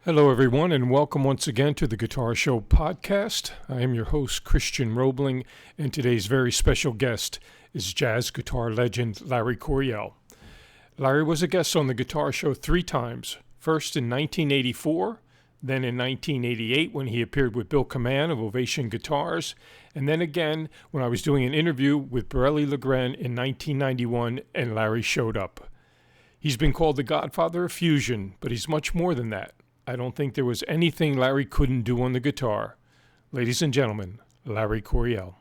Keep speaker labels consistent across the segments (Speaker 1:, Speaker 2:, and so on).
Speaker 1: Hello, everyone, and welcome once again to the Guitar Show podcast. I am your host, Christian Roebling, and today's very special guest is jazz guitar legend Larry Coryell. Larry was a guest on the Guitar Show 3 times, first in 1984, then in 1988 when he appeared with Bill Kaman of Ovation Guitars, and then again when I was doing an interview with Borelli Legren in 1991 and Larry showed up. He's been called the godfather of fusion, but he's much more than that. I don't think there was anything Larry couldn't do on the guitar. Ladies and gentlemen, Larry Coryell.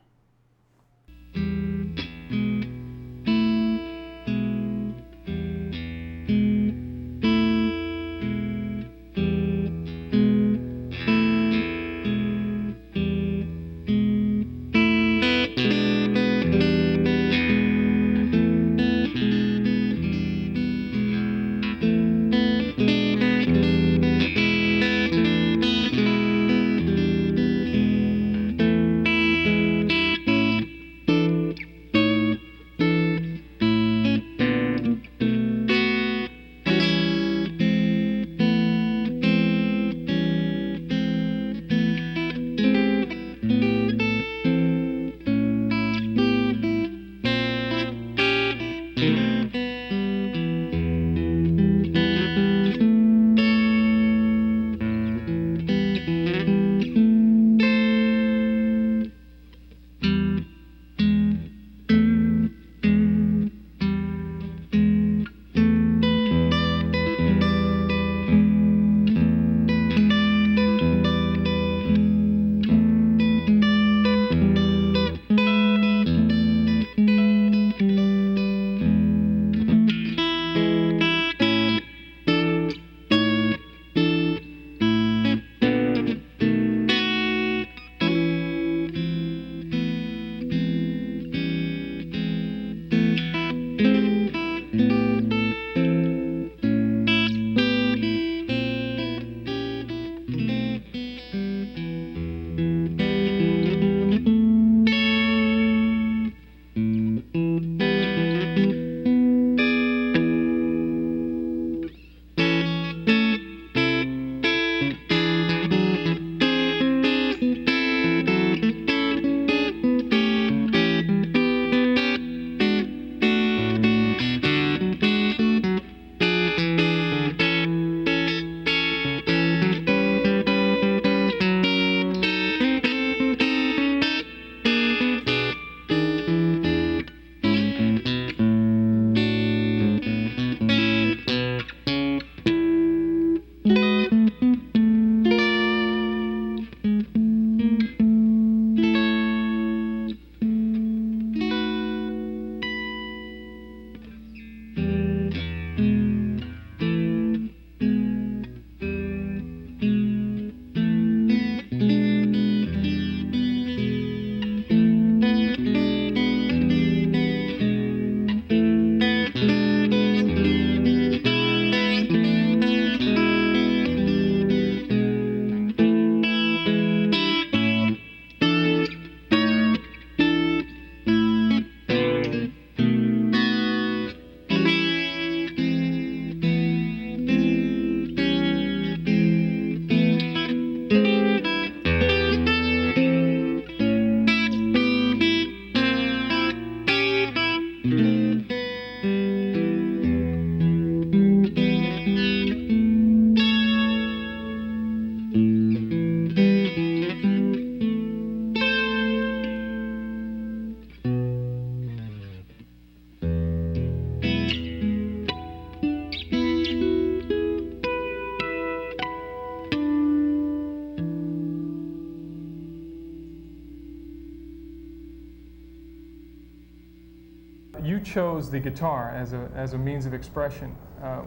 Speaker 1: You chose the guitar as a means of expression.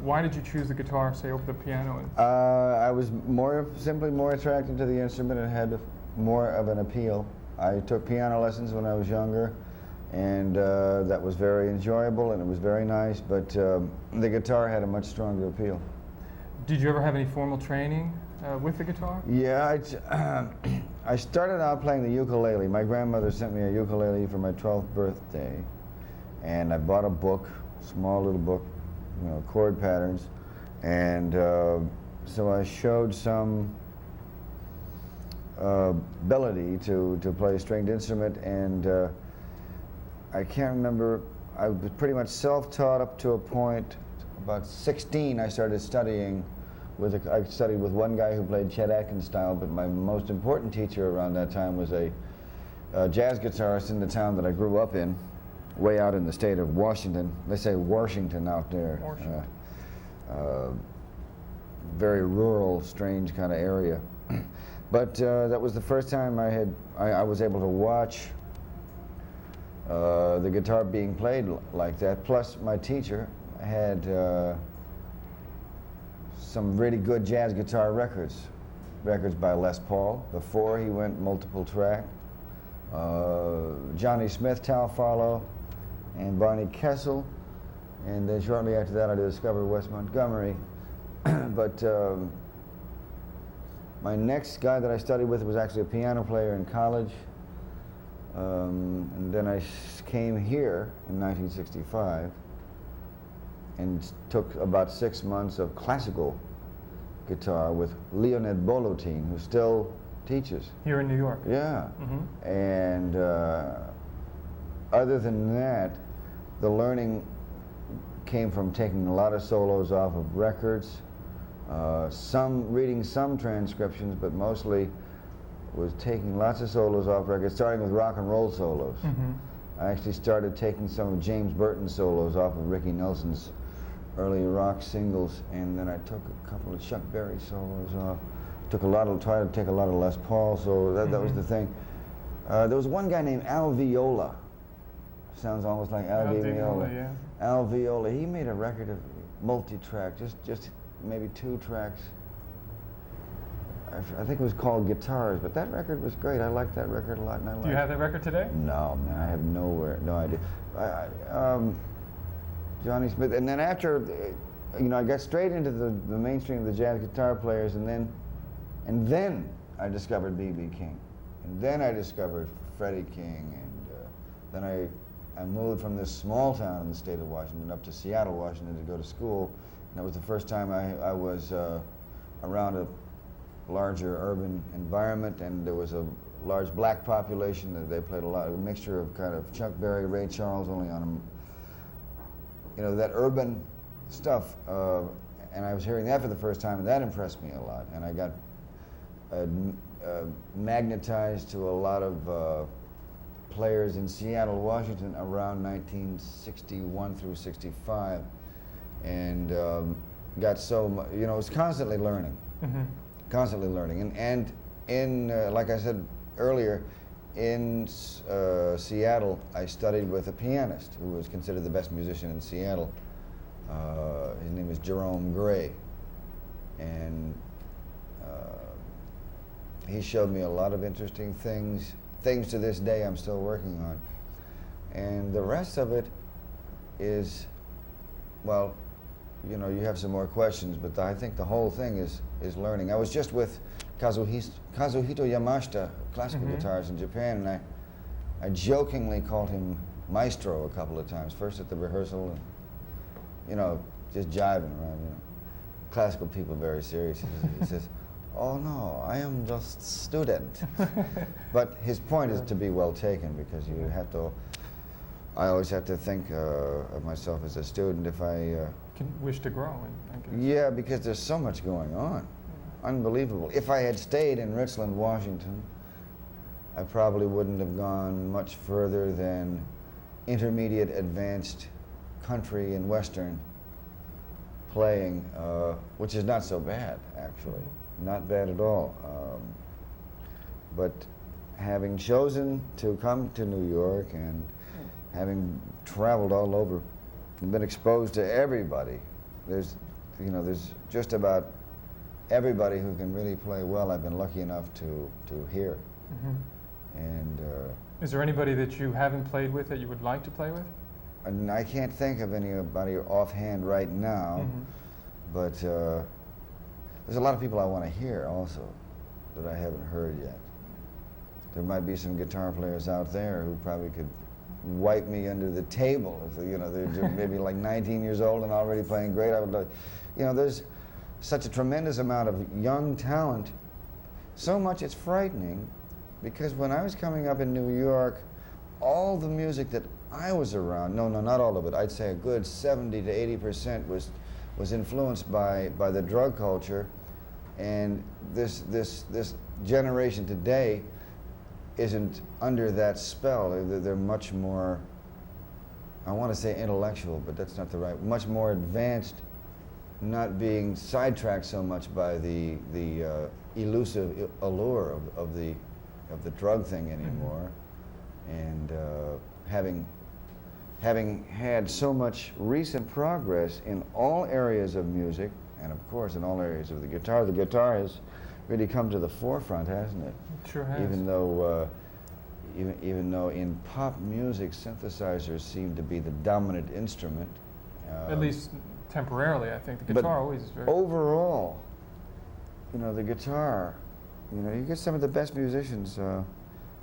Speaker 1: Why did you choose the guitar, say, over the piano?
Speaker 2: I was simply more attracted to the instrument. It had more of an appeal. I took piano lessons when I was younger, and that was very enjoyable and it was very nice, but the guitar had a much stronger appeal.
Speaker 1: Did you ever have any formal training with the guitar?
Speaker 2: Yeah, I started out playing the ukulele. My grandmother sent me a ukulele for my 12th birthday, and I bought a book, small little book, chord patterns, and so I showed some ability to play a stringed instrument, and I can't remember, I was pretty much self-taught up to a point. About 16 I started studying I studied with one guy who played Chet Atkins style, but my most important teacher around that time was a jazz guitarist in the town that I grew up in, way out in the state of Washington. They say Washington out there. Very rural, strange kind of area. But that was the first time I was able to watch the guitar being played like that. Plus, my teacher had some really good jazz guitar records by Les Paul. Before he went multiple track, Johnny Smith, Tal Farlow, and Barney Kessel, and then shortly after that I discovered Wes Montgomery. But my next guy that I studied with was actually a piano player in college, and then I came here in 1965 and took about 6 months of classical guitar with Leonid Bolotin, who still teaches.
Speaker 1: Here in New York?
Speaker 2: Yeah. And other than that, the learning came from taking a lot of solos off of records, reading some transcriptions, but mostly was taking lots of solos off records, starting with rock and roll solos. I actually started taking some of James Burton's solos off of Ricky Nelson's early rock singles, and then I took a couple of Chuck Berry solos off. Tried to take a lot of Les Paul, so that was the thing. There was one guy named Al Viola. Sounds almost like Al Viola.
Speaker 1: Yeah.
Speaker 2: Al Viola, he made a record of multi-track, just maybe 2 tracks. I think it was called Guitars, but that record was great. I liked that record a lot. And
Speaker 1: Do you have that record today?
Speaker 2: No, man, I have no idea. Johnny Smith, and then after, I got straight into the mainstream of the jazz guitar players, and then I discovered B.B. King, and then I discovered Freddie King, and then I moved from this small town in the state of Washington up to Seattle, Washington to go to school, and that was the first time I was around a larger urban environment, and there was a large black population that they played a mixture of kind of Chuck Berry, Ray Charles, only on that urban stuff, and I was hearing that for the first time, and that impressed me a lot, and I got magnetized to a lot of players in Seattle, Washington around 1961 through 65, and got was constantly learning. Constantly learning, and in like I said earlier, in Seattle, I studied with a pianist who was considered the best musician in Seattle. His name is Jerome Gray, and he showed me a lot of interesting things to this day I'm still working on. And the rest of it is, well, you have some more questions, but I think the whole thing is learning. I was just with Kazuhito Yamashita, classical guitarist in Japan, and I jokingly called him Maestro a couple of times, first at the rehearsal, and, just jiving around, Classical people are very serious. He says, "Oh no, I am just student." But his point is to be well taken, because I always have to think of myself as a student if I
Speaker 1: can wish to grow. I guess.
Speaker 2: Yeah, because there's so much going on. Unbelievable. If I had stayed in Richland, Washington, I probably wouldn't have gone much further than intermediate, advanced country and western playing, which is not so bad, actually. Not bad at all. But having chosen to come to New York and having traveled all over and been exposed to everybody, there's just about everybody who can really play well I've been lucky enough to hear. And
Speaker 1: is there anybody that you haven't played with that you would like to play with?
Speaker 2: And I can't think of anybody offhand right now, but there's a lot of people I want to hear also that I haven't heard yet. There might be some guitar players out there who probably could wipe me under the table if they're maybe like 19 years old and already playing great. I would like, there's such a tremendous amount of young talent, so much it's frightening, because when I was coming up in New York, all the music that I was around, no, not all of it, I'd say a good 70 to 80% was influenced by the drug culture, and this generation today isn't under that spell. They're much more, I want to say intellectual, but that's not the right, much more advanced, not being sidetracked so much by the elusive allure of the drug thing anymore, and having had so much recent progress in all areas of music, and of course in all areas of the guitar has really come to the forefront, hasn't it?
Speaker 3: It sure has.
Speaker 2: Even though in pop music, synthesizers seem to be the dominant instrument.
Speaker 3: At least temporarily, I think. The guitar always is very...
Speaker 2: Overall, the guitar, you get some of the best musicians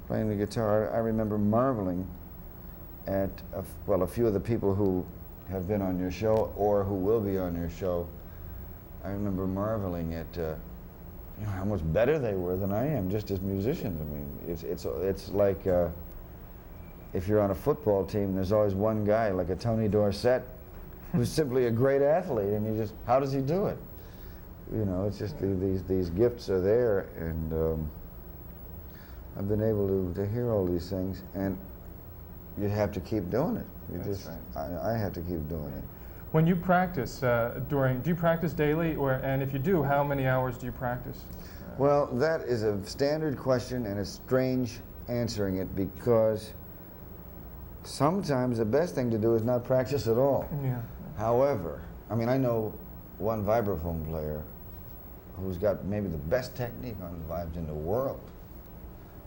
Speaker 2: playing the guitar. I remember marveling at, a few of the people who have been on your show or who will be on your show. I remember marveling at how much better they were than I am, just as musicians. I mean, it's like if you're on a football team, there's always one guy, like a Tony Dorsett, who's simply a great athlete, and how does he do it? It's just these gifts are there, and I've been able to hear all these things, and you have to keep doing it. I have to keep doing it.
Speaker 3: When you practice, do you practice daily, and if you do, how many hours do you practice?
Speaker 2: Well, that is a standard question, and it's strange answering it, because sometimes the best thing to do is not practice at all.
Speaker 3: Yeah.
Speaker 2: However, I know one vibraphone player who's got maybe the best technique on vibes in the world,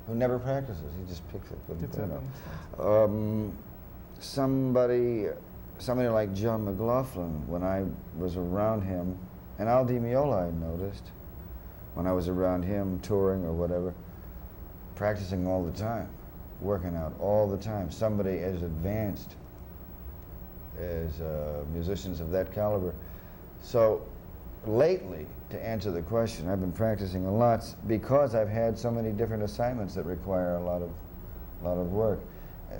Speaker 2: who never practices. He just picks it. Somebody like John McLaughlin, when I was around him, and Al Di Meola, I noticed, when I was around him touring or whatever, practicing all the time, working out all the time. Somebody as advanced as musicians of that caliber. So lately, to answer the question, I've been practicing a lot because I've had so many different assignments that require a lot of work.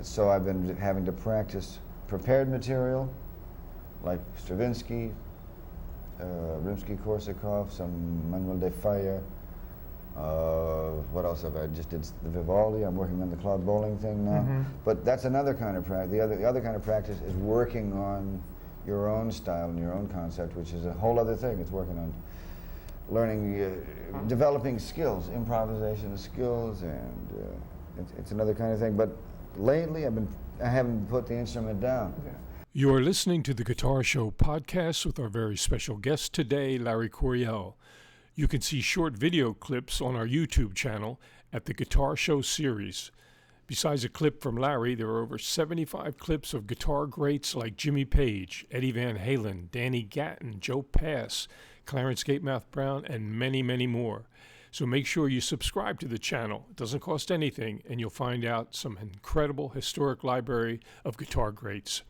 Speaker 2: So I've been having to practice prepared material, like Stravinsky, Rimsky-Korsakov, some Manuel de Falla. What else have I just did? The Vivaldi. I'm working on the Claude Bolling thing now. But that's another kind of practice. The other kind of practice is working on your own style and your own concept, which is a whole other thing. It's working on learning, developing skills, improvisation skills, and it's another kind of thing. But lately, I haven't put the instrument down.
Speaker 3: Yeah.
Speaker 1: You're listening to the Guitar Show podcast with our very special guest today, Larry Coryell. You can see short video clips on our YouTube channel at the Guitar Show series. Besides a clip from Larry, there are over 75 clips of guitar greats like Jimmy Page, Eddie Van Halen, Danny Gatton, Joe Pass, Clarence Gatemouth Brown, and many, many more. So make sure you subscribe to the channel. It doesn't cost anything, and you'll find out some incredible historic library of guitar greats.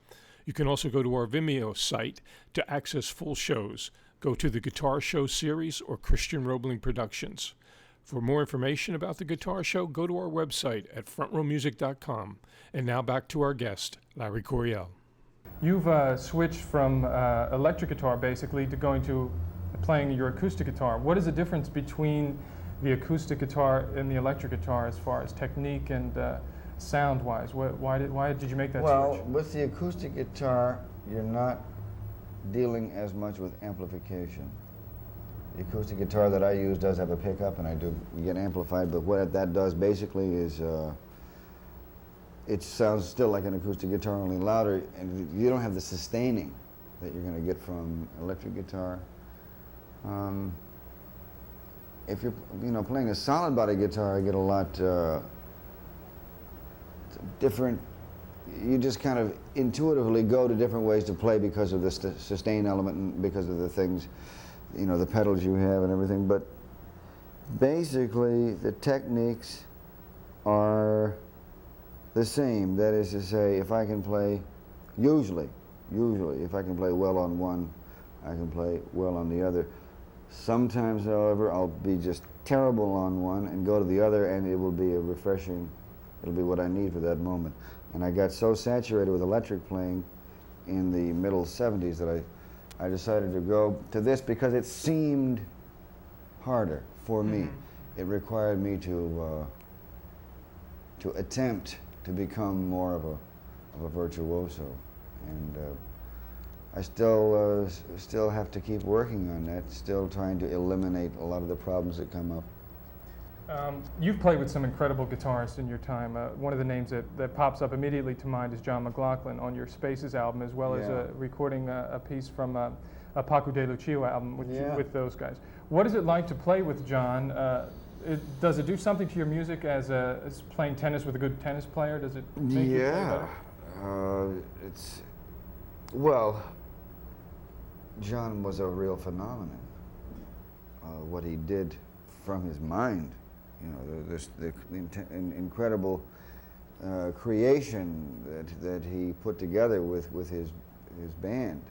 Speaker 1: You can also go to our Vimeo site to access full shows. Go to the Guitar Show series or Christian Roebling Productions. For more information about the Guitar Show, go to our website at frontrowmusic.com. And now back to our guest, Larry Coryell.
Speaker 3: You've switched from electric guitar, basically, to going to playing your acoustic guitar. What is the difference between the acoustic guitar and the electric guitar as far as technique and sound-wise? Why did you make that switch?
Speaker 2: Well, with the acoustic guitar, you're not dealing as much with amplification. The acoustic guitar that I use does have a pickup, and I do get amplified, but what that does basically is it sounds still like an acoustic guitar, only louder, and you don't have the sustaining that you're going to get from electric guitar. If you're playing a solid body guitar, I get a lot different. You just kind of intuitively go to different ways to play because of the sustain element and because of the things, the pedals you have and everything. But basically, the techniques are the same. That is to say, if I can play, usually, if I can play well on one, I can play well on the other. Sometimes, however, I'll be just terrible on one and go to the other, and it will be a refreshing, it'll be what I need for that moment. And I got so saturated with electric playing in the middle 70s that I decided to go to this because it seemed harder for me. It required me to attempt to become more of a virtuoso, and I still have to keep working on that. Still trying to eliminate a lot of the problems that come up.
Speaker 3: You've played with some incredible guitarists in your time. One of the names that pops up immediately to mind is John McLaughlin on your Spaces album, as well as recording a piece from a Paco de Lucia album with those guys. What is it like to play with John? Does it do something to your music as playing tennis with a good tennis player? Does it make you play better?
Speaker 2: Well, John was a real phenomenon. What he did from his mind, you know, the incredible creation that he put together with his band,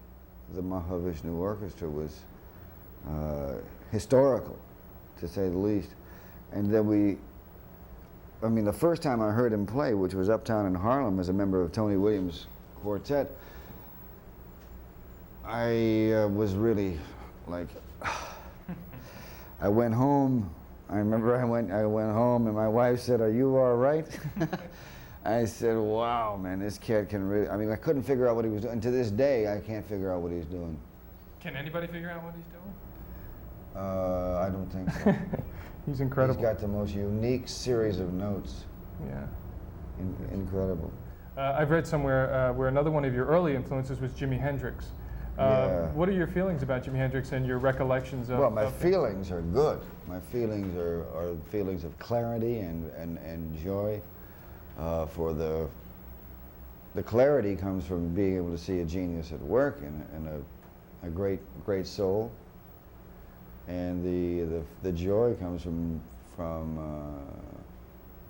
Speaker 2: the Mahavishnu Orchestra, was historical, to say the least. And then the first time I heard him play, which was uptown in Harlem as a member of Tony Williams' quartet, I was really like, I went home. I remember I went home and my wife said, "Are you all right?" I said, "Wow, man, this kid can really." I mean, I couldn't figure out what he was doing. And to this day, I can't figure out what he's doing.
Speaker 3: Can anybody figure out what he's doing?
Speaker 2: I don't think so.
Speaker 3: He's incredible.
Speaker 2: He's got the most unique series of notes.
Speaker 3: Yeah.
Speaker 2: Incredible.
Speaker 3: I've read somewhere where another one of your early influences was Jimi Hendrix. What are your feelings about Jimi Hendrix and your recollections of?
Speaker 2: Well, my feelings are good. My feelings are feelings of clarity and joy. For the clarity comes from being able to see a genius at work and a great soul. And the joy comes from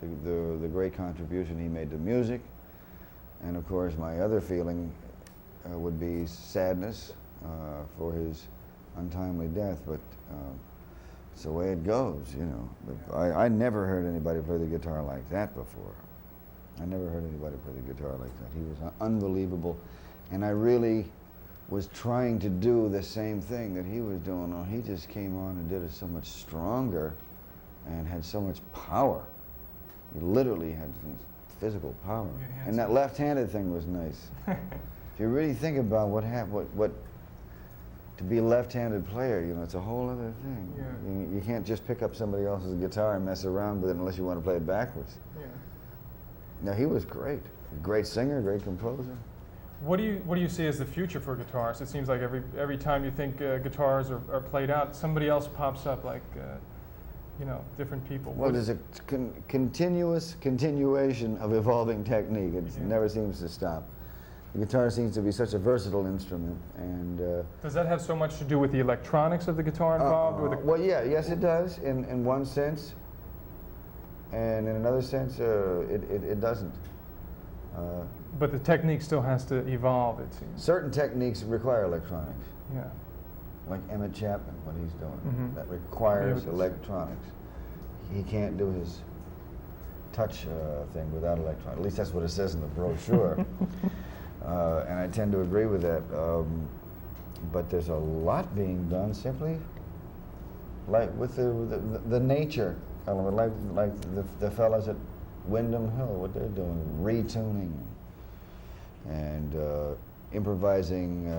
Speaker 2: the great contribution he made to music. And of course, my other feeling would be sadness for his untimely death, but it's the way it goes, you know. But I never heard anybody play the guitar like that before. I never heard anybody play the guitar like that. He was unbelievable, and I really was trying to do the same thing that he was doing. Oh, he just came on and did it so much stronger and had so much power. He literally had physical power. And that left-handed thing was nice. If you really think about what to be a left-handed player, you know, it's a whole other thing.
Speaker 3: Yeah.
Speaker 2: You can't just pick up somebody else's guitar and mess around with it unless you want to play it backwards.
Speaker 3: Yeah.
Speaker 2: Now, he was great. Great singer, great composer.
Speaker 3: What do you see as the future for guitarists? It seems like every time you think guitars are played out, somebody else pops up, like you know, different people.
Speaker 2: Well, there's a continuation of evolving technique. It never seems to stop. The guitar seems to be such a versatile instrument, and
Speaker 3: does that have so much to do with the electronics of the guitar involved?
Speaker 2: Well, yes, it does in one sense, and in another sense, it doesn't.
Speaker 3: But the technique still has to evolve, it seems.
Speaker 2: Certain techniques require electronics.
Speaker 3: Yeah.
Speaker 2: Like Emmett Chapman, what he's doing, that requires electronics. He can't do his touch thing without electronics. At least that's what it says in the brochure. And I tend to agree with that. But there's a lot being done simply like with the nature element, like the fellas at Windham Hill, what they're doing, retuning and improvising,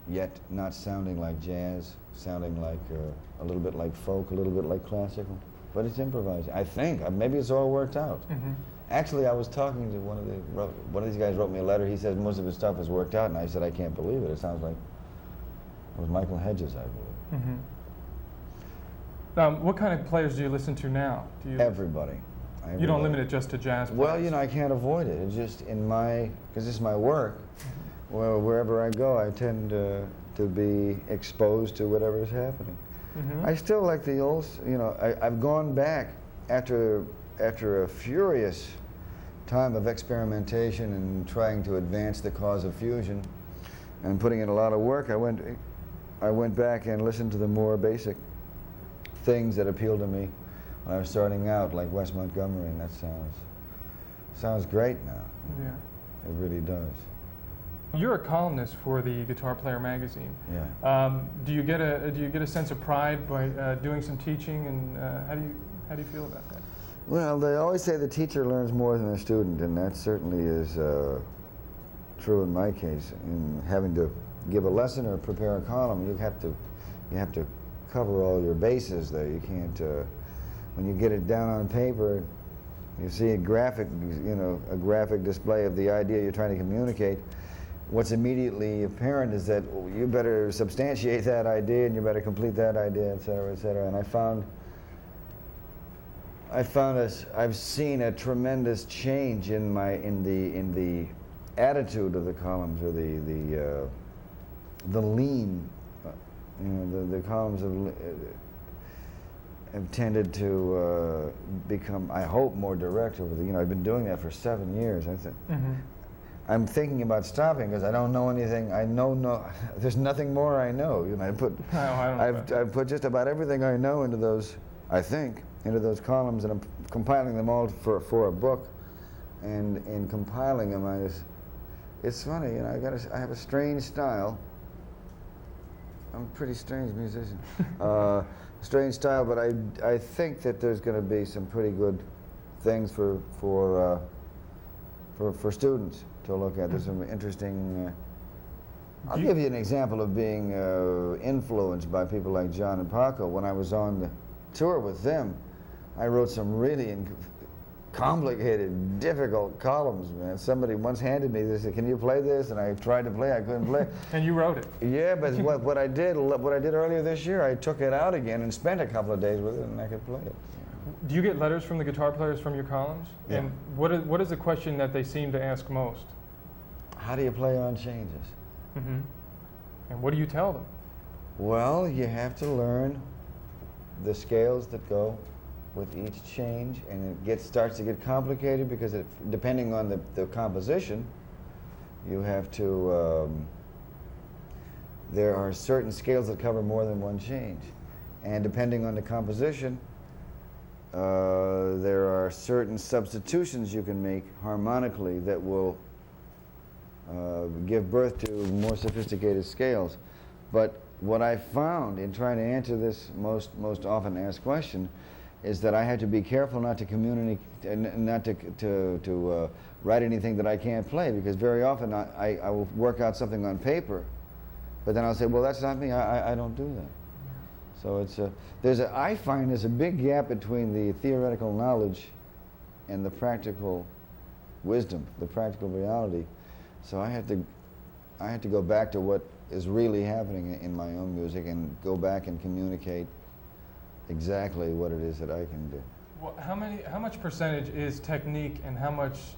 Speaker 2: yet not sounding like jazz, sounding like a little bit like folk, a little bit like classical, but it's improvising. I think maybe it's all worked out. Actually, I was talking to one of these guys wrote me a letter. He said most of his stuff is worked out, and I said I can't believe it. It sounds like it was Michael Hedges, I believe.
Speaker 3: What kind of players do you listen to now?
Speaker 2: Everybody.
Speaker 3: You don't limit it just to jazz players?
Speaker 2: Well, you know, I can't avoid it. It's just because this is my work. Well, wherever I go, I tend to be exposed to whatever is happening. I still like the old, you know, I've gone back after a furious time of experimentation and trying to advance the cause of fusion and putting in a lot of work. I went back and listened to the more basic things that appealed to me when I was starting out, like Wes Montgomery, and that sounds great now.
Speaker 3: Yeah.
Speaker 2: It really does.
Speaker 3: You're a columnist for the Guitar Player magazine.
Speaker 2: Yeah.
Speaker 3: Do you get a sense of pride by doing some teaching, and how do you feel about that?
Speaker 2: Well, they always say the teacher learns more than the student, and that certainly is true in my case. In having to give a lesson or prepare a column, you have to cover all your bases there. You can't when you get it down on paper, you see a graphic display of the idea you're trying to communicate. What's immediately apparent is that you better substantiate that idea, and you better complete that idea, et cetera, et cetera. And I've seen a tremendous change in the attitude of the columns, or the lean. The columns have tended to become, I hope, more direct over the. I've been doing that for 7 years. I think.
Speaker 3: Mm-hmm.
Speaker 2: I'm thinking about stopping because I don't know anything. There's nothing more I know. I've put just about everything I know into those. I think into those columns, and I'm compiling them all for a book. And in compiling them, it's funny. I have a strange style. I'm a pretty strange musician. Strange style, but I think that there's going to be some pretty good things for students to look at. There's some interesting. I'll give you an example of being influenced by people like John and Paco. When I was on the tour with them, I wrote some really complicated, difficult columns, man. Somebody once handed me this, said, "Can you play this?" And I tried to play, I couldn't play.
Speaker 3: And you wrote it.
Speaker 2: Yeah, but what I did earlier this year, I took it out again and spent a couple of days with it, and I could play it.
Speaker 3: Do you get letters from the guitar players from your columns?
Speaker 2: Yeah.
Speaker 3: And what is the question that they seem to ask most?
Speaker 2: How do you play on changes?
Speaker 3: Mm-hmm. And what do you tell them?
Speaker 2: Well, you have to learn the scales that go with each change, and it starts to get complicated because depending on the composition, you have to. There are certain scales that cover more than one change, and depending on the composition, there are certain substitutions you can make harmonically that will give birth to more sophisticated scales. But what I found in trying to answer this most often asked question is that I had to be careful not to communicate, not to write anything that I can't play, because very often I will work out something on paper, but then I'll say, well, that's not me. I don't do that. So I find there's a big gap between the theoretical knowledge and the practical wisdom, the practical reality. So I had to go back to what is really happening in my own music and go back and communicate exactly what it is that I can do.
Speaker 3: Well, how much percentage is technique, and how much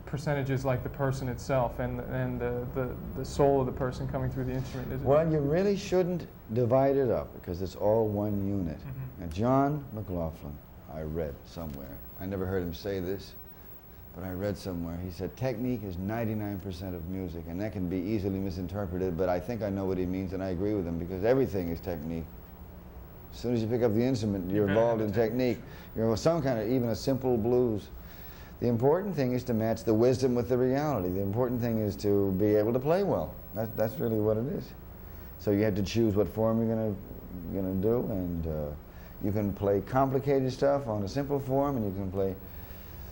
Speaker 3: percentage is like the person itself and the soul of the person coming through the instrument?
Speaker 2: Well, you really shouldn't divide it up because it's all one unit.
Speaker 3: Mm-hmm.
Speaker 2: Now, John McLaughlin, I read somewhere, I never heard him say this, but I read somewhere, he said technique is 99% of music, and that can be easily misinterpreted, but I think I know what he means, and I agree with him, because everything is technique. As soon as you pick up the instrument, you're involved in technique. You're some kind of, even a simple blues. The important thing is to match the wisdom with the reality. The important thing is to be able to play well. That's really what it is. So you have to choose what form you're gonna do, and you can play complicated stuff on a simple form, and you can play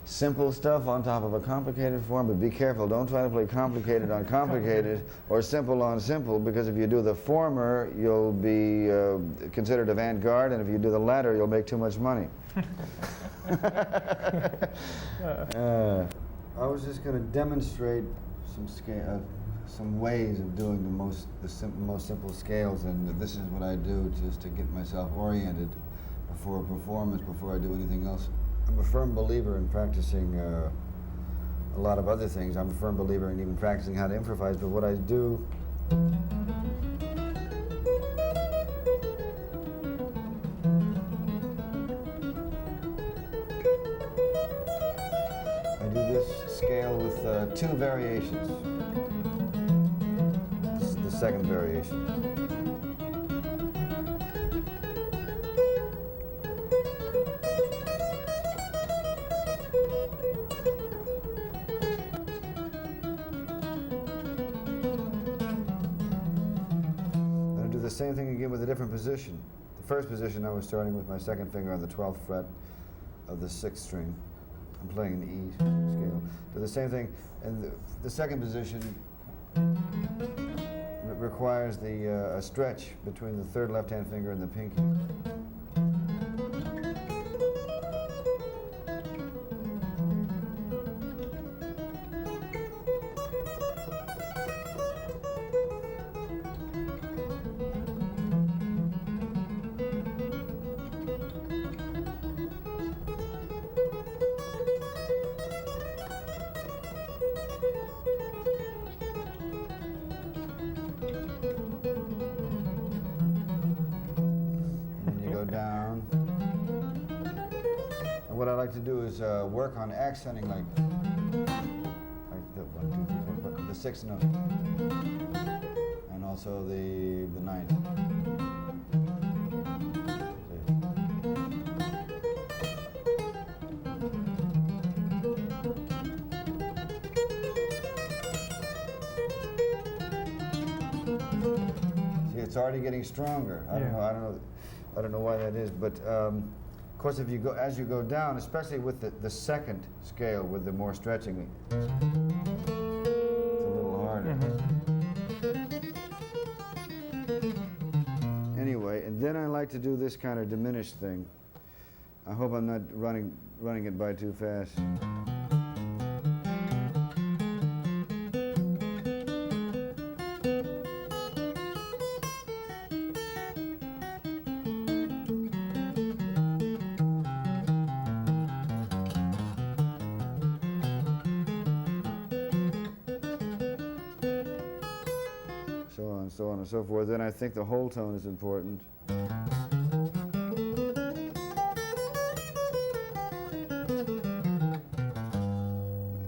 Speaker 2: simple stuff on top of a complicated form, but be careful. Don't try to play complicated on complicated or simple on simple, because if you do the former, you'll be considered avant-garde, and if you do the latter, you'll make too much money. I was just going to demonstrate some ways of doing the most simple scales, and this is what I do just to get myself oriented before a performance, before I do anything else. I'm a firm believer in practicing a lot of other things. I'm a firm believer in even practicing how to improvise, but what I do this scale with two variations. This is the second variation. same thing again with a different position. The first position I was starting with my second finger on the 12th fret of the 6th string. I'm playing an E scale. Do the same thing, and the second position requires a stretch between the third left-hand finger and the pinky. Down. And what I like to do is work on accenting like the 1, 2, 3, 4, 5, the 6th note, and also the 9th. See, it's already getting stronger. I don't know why that is, but of course, if you go as you go down, especially with the second scale with the more stretching, it's a little harder. Anyway, and then I like to do this kind of diminished thing. I hope I'm not running it by too fast. So on and so forth. Then I think the whole tone is important.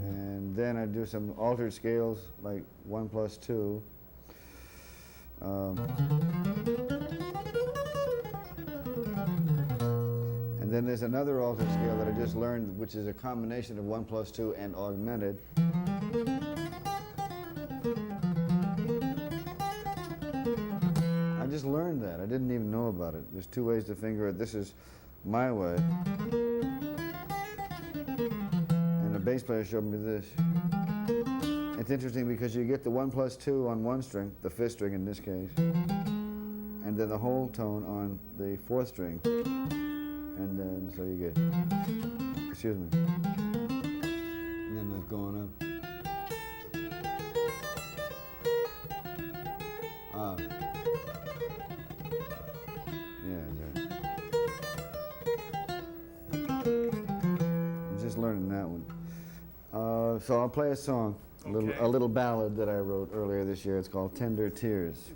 Speaker 2: And then I do some altered scales, like 1+2. And then there's another altered scale that I just learned, which is a combination of 1+2 and augmented. I just learned that. I didn't even know about it. There's 2 ways to finger it. This is my way. And the bass player showed me this. It's interesting because you get the 1+2 on one string, the 5th string in this case, and then the whole tone on the 4th string. And then, so you get, excuse me. And then it's going up. I'm just learning that one. So I'll play a song, a little ballad that I wrote earlier this year. It's called Tender Tears.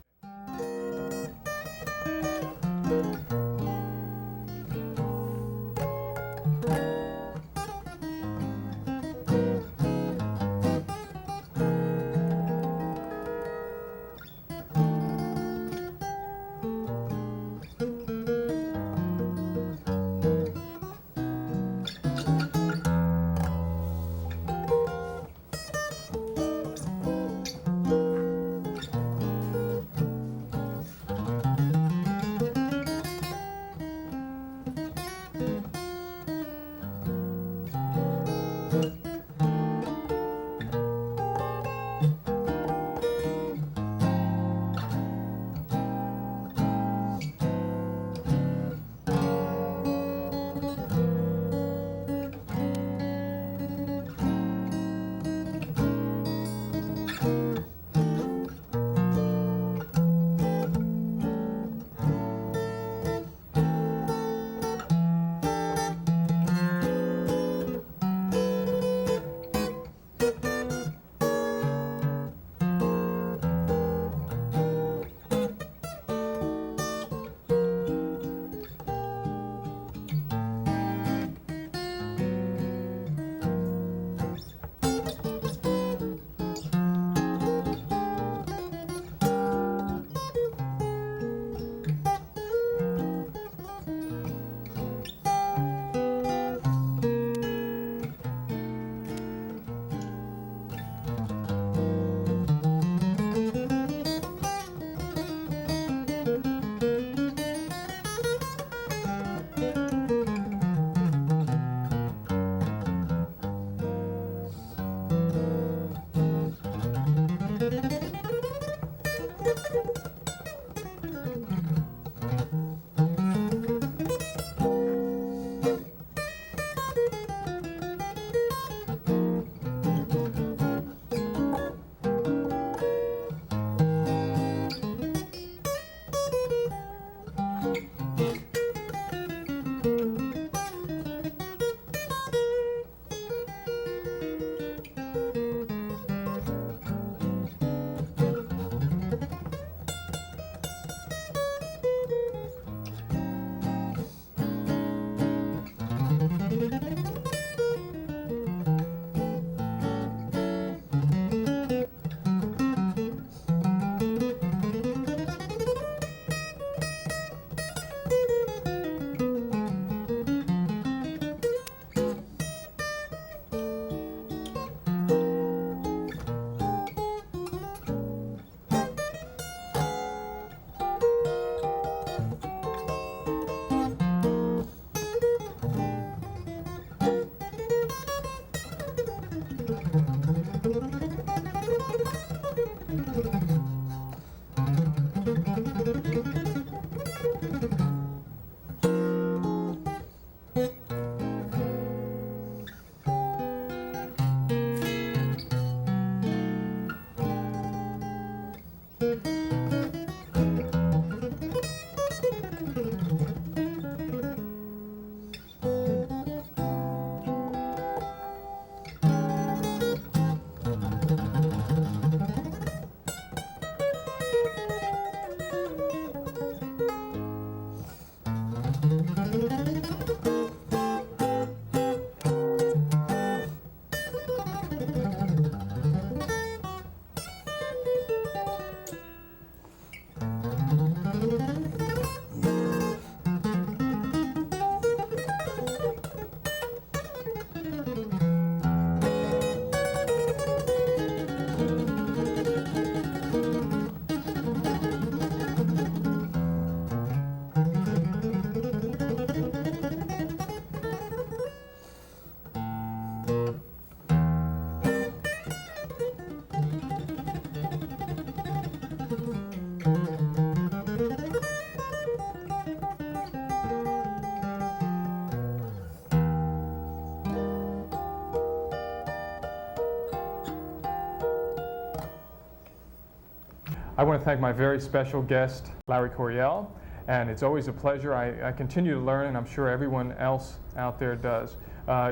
Speaker 3: I want to thank my very special guest, Larry Coryell, and it's always a pleasure. I continue to learn, and I'm sure everyone else out there does.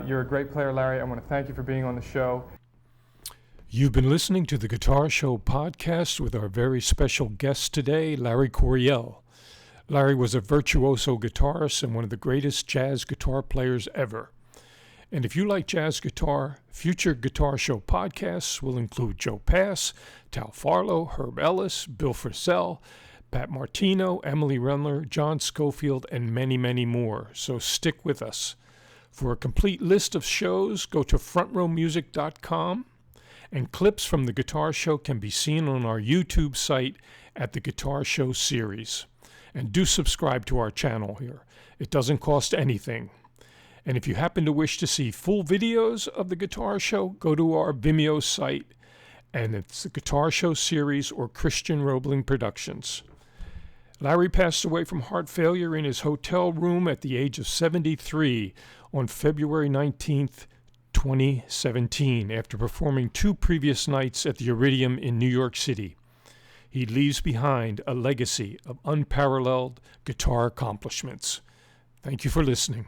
Speaker 3: You're a great player, Larry. I want to thank you for being on the show.
Speaker 1: You've been listening to the Guitar Show podcast with our very special guest today, Larry Coryell. Larry was a virtuoso guitarist and one of the greatest jazz guitar players ever. And if you like jazz guitar, future Guitar Show podcasts will include Joe Pass, Tal Farlow, Herb Ellis, Bill Frisell, Pat Martino, Emily Renler, John Schofield, and many, many more. So stick with us. For a complete list of shows, go to frontrowmusic.com. And clips from the Guitar Show can be seen on our YouTube site at the Guitar Show series. And do subscribe to our channel here. It doesn't cost anything. And if you happen to wish to see full videos of the Guitar Show, go to our Vimeo site, and it's the Guitar Show series or Christian Roebling Productions. Larry passed away from heart failure in his hotel room at the age of 73 on February 19th, 2017, after performing 2 previous nights at the Iridium in New York City. He leaves behind a legacy of unparalleled guitar accomplishments. Thank you for listening.